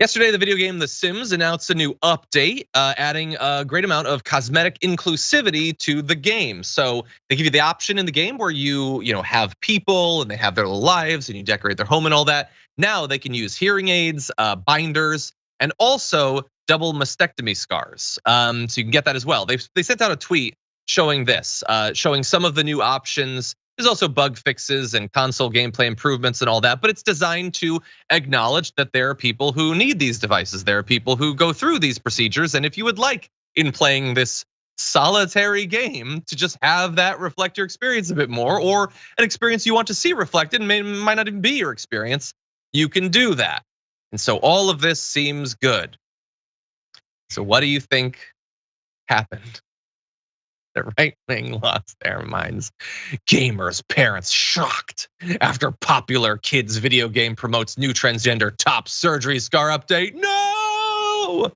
Yesterday, the video game The Sims announced a new update, adding a great amount of cosmetic inclusivity to the game. So they give you the option in the game where you have people and they have their little lives and you decorate their home and all that. Now they can use hearing aids, binders, and also double mastectomy scars. So you can get that as well. They sent out a tweet showing this, showing some of the new options. There's also bug fixes and console gameplay improvements and all that, but it's designed to acknowledge that there are people who need these devices. There are people who go through these procedures. And if you would like in playing this solitary game to just have that reflect your experience a bit more, or an experience you want to see reflected, might not even be your experience, you can do that. And so all of this seems good. So what do you think happened? The right wing lost their minds. Gamers' parents shocked after popular kids video game promotes new transgender top surgery scar update. No!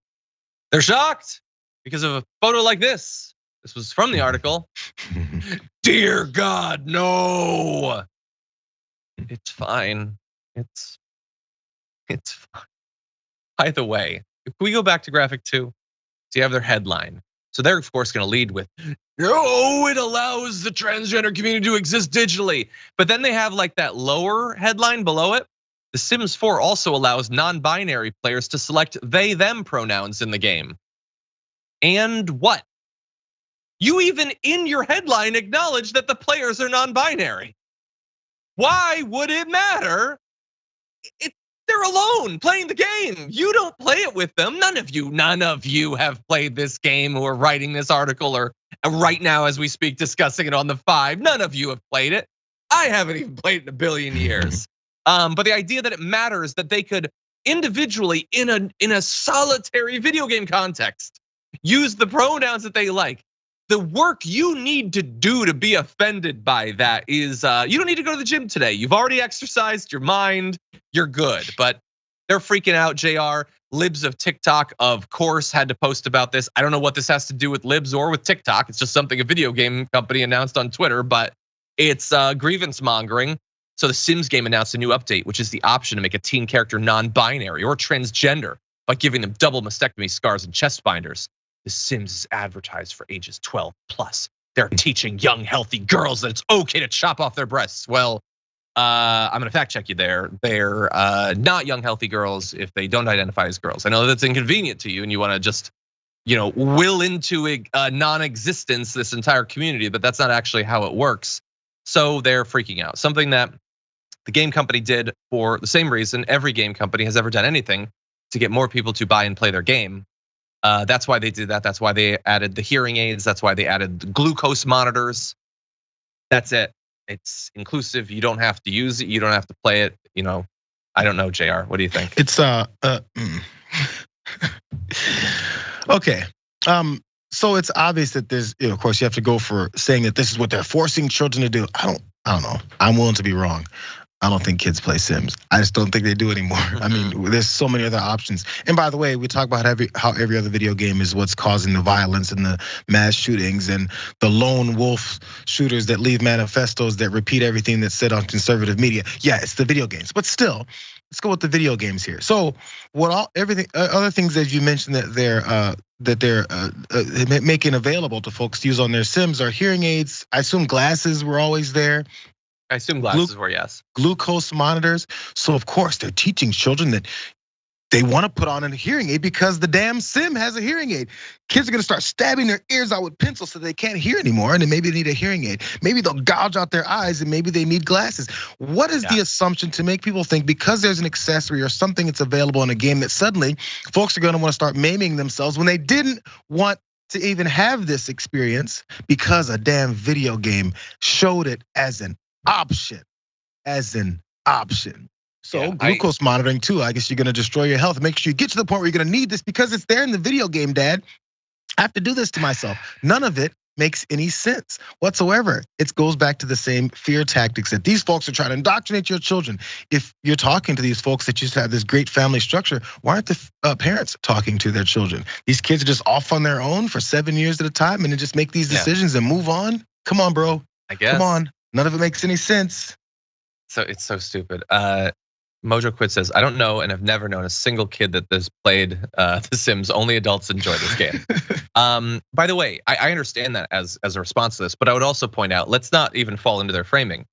They're shocked because of a photo like this. This was from the article. Dear God, no. It's fine. It's fine. By the way, if we go back to graphic 2, so you have their headline. So they're of course gonna lead with, no, it allows the transgender community to exist digitally. But then they have like that lower headline below it. The Sims 4 also allows non-binary players to select they, them pronouns in the game. And what? You even in your headline acknowledge that the players are non-binary. Why would it matter? They're alone playing the game. You don't play it with them. None of you have played this game who are writing this article or right now as we speak discussing it on the 5. None of you have played it. I haven't even played it in a billion years. But the idea that it matters that they could individually in a solitary video game context use the pronouns that they like. The work you need to do to be offended by that is, you don't need to go to the gym today. You've already exercised your mind, you're good. But they're freaking out, JR. Libs of TikTok, of course, had to post about this. I don't know what this has to do with Libs or with TikTok. It's just something a video game company announced on Twitter, but it's grievance mongering. So the Sims game announced a new update, which is the option to make a teen character non-binary or transgender by giving them double mastectomy scars and chest binders. The Sims is advertised for ages 12 plus. They're teaching young, healthy girls that it's okay to chop off their breasts. Well, I'm gonna fact check you there. They're not young, healthy girls if they don't identify as girls. I know that's inconvenient to you and you wanna just, will into a non-existence this entire community, but that's not actually how it works. So they're freaking out. Something that the game company did for the same reason every game company has ever done anything to get more people to buy and play their game. That's why they did that. That's why they added the hearing aids. That's why they added the glucose monitors. That's it. It's inclusive. You don't have to use it. You don't have to play it. I don't know, JR. What do you think? It's okay. So it's obvious that there's, of course, you have to go for saying that this is what they're forcing children to do. I don't know. I'm willing to be wrong. I don't think kids play Sims. I just don't think they do anymore. I mean, there's so many other options. And by the way, we talk about how every other video game is what's causing the violence and the mass shootings and the lone wolf shooters that leave manifestos that repeat everything that's said on conservative media. Yeah, it's the video games, but still, let's go with the video games here. So other things that you mentioned that they're making available to folks to use on their Sims are hearing aids. I assume glasses were always there. I assume glasses were, yes. Glucose monitors. So of course they're teaching children that they want to put on a hearing aid because the damn Sim has a hearing aid. Kids are gonna start stabbing their ears out with pencils so they can't hear anymore, and then maybe they need a hearing aid. Maybe they'll gouge out their eyes, and maybe they need glasses. What is the assumption to make people think because there's an accessory or something that's available in a game that suddenly folks are gonna want to start maiming themselves when they didn't want to even have this experience because a damn video game showed it as an option, So glucose monitoring too, I guess you're gonna destroy your health. Make sure you get to the point where you're gonna need this because it's there in the video game, Dad. I have to do this to myself. None of it makes any sense whatsoever. It goes back to the same fear tactics that these folks are trying to indoctrinate your children. If you're talking to these folks that used to have this great family structure, why aren't the parents talking to their children? These kids are just off on their own for 7 years at a time and then just make these decisions and move on. Come on, bro. I guess. Come on. None of it makes any sense. So it's so stupid. Mojo Quid says, I don't know and have never known a single kid that has played The Sims. Only adults enjoy this game. By the way, I understand that as a response to this, but I would also point out, let's not even fall into their framing.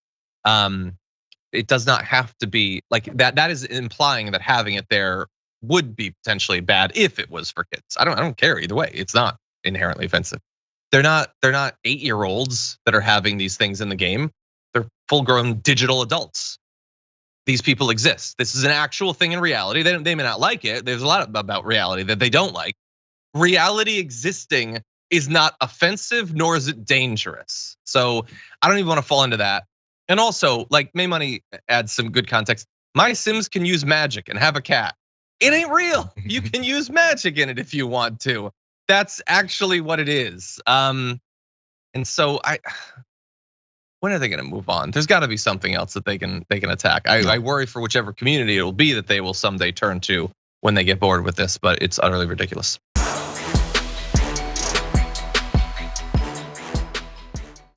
It does not have to be like that. That is implying that having it there would be potentially bad if it was for kids. I don't care either way. It's not inherently offensive. They're not 8-year-olds that are having these things in the game. They're full-grown digital adults. These people exist. This is an actual thing in reality. They may not like it. There's a lot about reality that they don't like. Reality existing is not offensive, nor is it dangerous. So I don't even want to fall into that. And also, like May Money adds some good context. My Sims can use magic and have a cat. It ain't real. You can use magic in it if you want to. That's actually what it is. And so when are they going to move on? There's got to be something else that they can attack. I worry for whichever community it will be that they will someday turn to when they get bored with this, but it's utterly ridiculous.